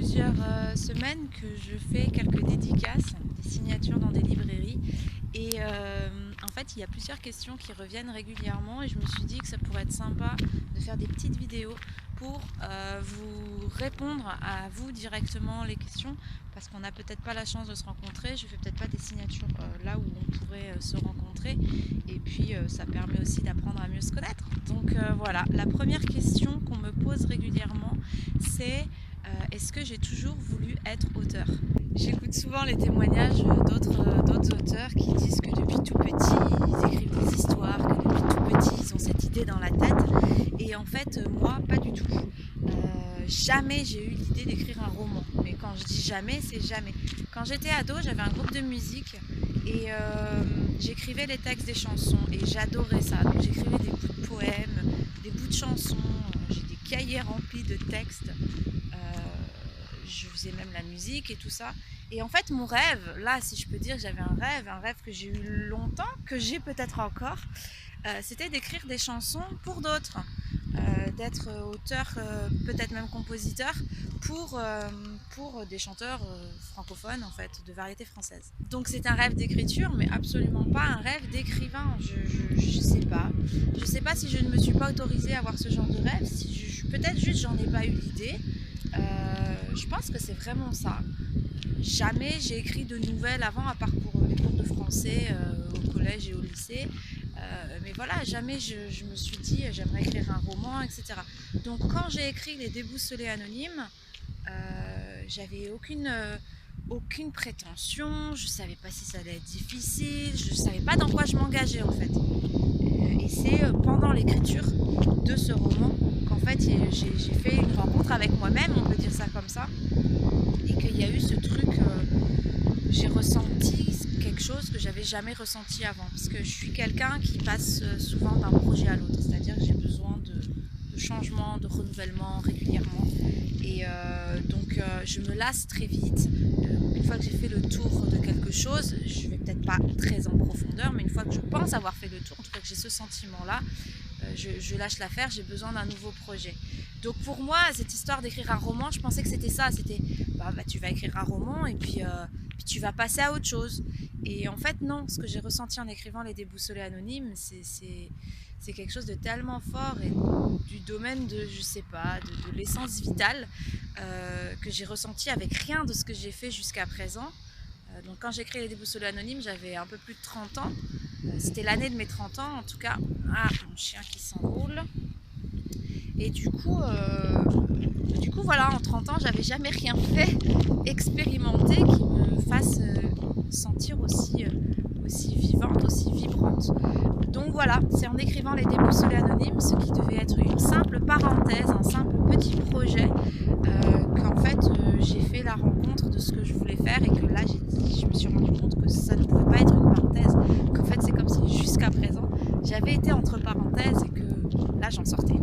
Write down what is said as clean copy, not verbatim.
plusieurs semaines que je fais quelques dédicaces, des signatures dans des librairies. Et en fait, il y a plusieurs questions qui reviennent régulièrement et je me suis dit que ça pourrait être sympa de faire des petites vidéos pour vous répondre à vous directement les questions, parce qu'on n'a peut-être pas la chance de se rencontrer. Je fais peut-être pas des signatures là où on pourrait se rencontrer, et puis ça permet aussi d'apprendre à mieux se connaître. Donc voilà, la première question qu'on me pose régulièrement, c'est est-ce que j'ai toujours voulu être auteur? J'écoute souvent les témoignages d'autres auteurs qui disent que depuis tout petit ils écrivent des histoires, que depuis tout petit ils ont cette idée dans la tête. Et en fait, moi, pas du tout. Jamais j'ai eu l'idée d'écrire un roman. Mais quand je dis jamais, c'est jamais. Quand j'étais ado, j'avais un groupe de musique et j'écrivais les textes des chansons et j'adorais ça. Donc j'écrivais des bouts de poèmes, des bouts de chansons, j'ai des cahiers remplis de textes. Je faisais même la musique et tout ça. Et en fait, mon rêve, là, si je peux dire, j'avais un rêve que j'ai eu longtemps, que j'ai peut-être encore, c'était d'écrire des chansons pour d'autres, d'être auteur, peut-être même compositeur, pour des chanteurs francophones, en fait, de variété française. Donc c'est un rêve d'écriture, mais absolument pas un rêve d'écrivain. Je sais pas. Je sais pas si je ne me suis pas autorisée à avoir ce genre de rêve, si peut-être juste j'en ai pas eu l'idée. Je pense que c'est vraiment ça. Jamais j'ai écrit de nouvelles avant, à part pour les cours de français au collège et au lycée. Mais voilà, jamais je me suis dit j'aimerais écrire un roman, etc. Donc quand j'ai écrit Les Déboussolés Anonymes, j'avais aucune prétention, je savais pas si ça allait être difficile, je savais pas dans quoi je m'engageais en fait. Et c'est pendant l'écriture de ce roman qu'en fait j'ai fait une rencontre avec moi-même, on peut dire ça comme ça, et qu'il y a eu ce truc, j'ai ressenti quelque chose que j'avais jamais ressenti avant, parce que je suis quelqu'un qui passe souvent d'un projet à l'autre, c'est-à-dire que j'ai besoin de changement, de renouvellement régulièrement, et donc je me lasse très vite. Une fois que j'ai fait le tour de quelque chose, je vais peut-être pas très en profondeur, mais une fois que je pense avoir fait le tour, en tout cas que j'ai ce sentiment-là, je lâche l'affaire, j'ai besoin d'un nouveau projet. Donc pour moi, cette histoire d'écrire un roman, je pensais que c'était ça, c'était tu vas écrire un roman et puis tu vas passer à autre chose. Et en fait non, ce que j'ai ressenti en écrivant Les Déboussolés Anonymes, c'est quelque chose de tellement fort et du domaine de, je sais pas, de l'essence vitale, que j'ai ressenti avec rien de ce que j'ai fait jusqu'à présent. Donc quand j'ai écrit Les Déboussolés Anonymes, j'avais un peu plus de 30 ans. C'était l'année de mes 30 ans en tout cas. Ah, mon chien qui s'enroule. Et du coup voilà, en 30 ans, j'avais jamais rien fait, expérimenté, qui me fasse sentir aussi vivante, aussi vibrante. Donc voilà, c'est en écrivant Les Déboussolés Anonymes, ce qui devait être une simple parenthèse, un simple petit projet, qu'en fait j'ai fait la rencontre de ce que je voulais faire, et que là je me suis rendu compte que ça ne pouvait pas être une parenthèse, qu'en fait c'est comme si jusqu'à présent j'avais été entre parenthèses et que là j'en sortais.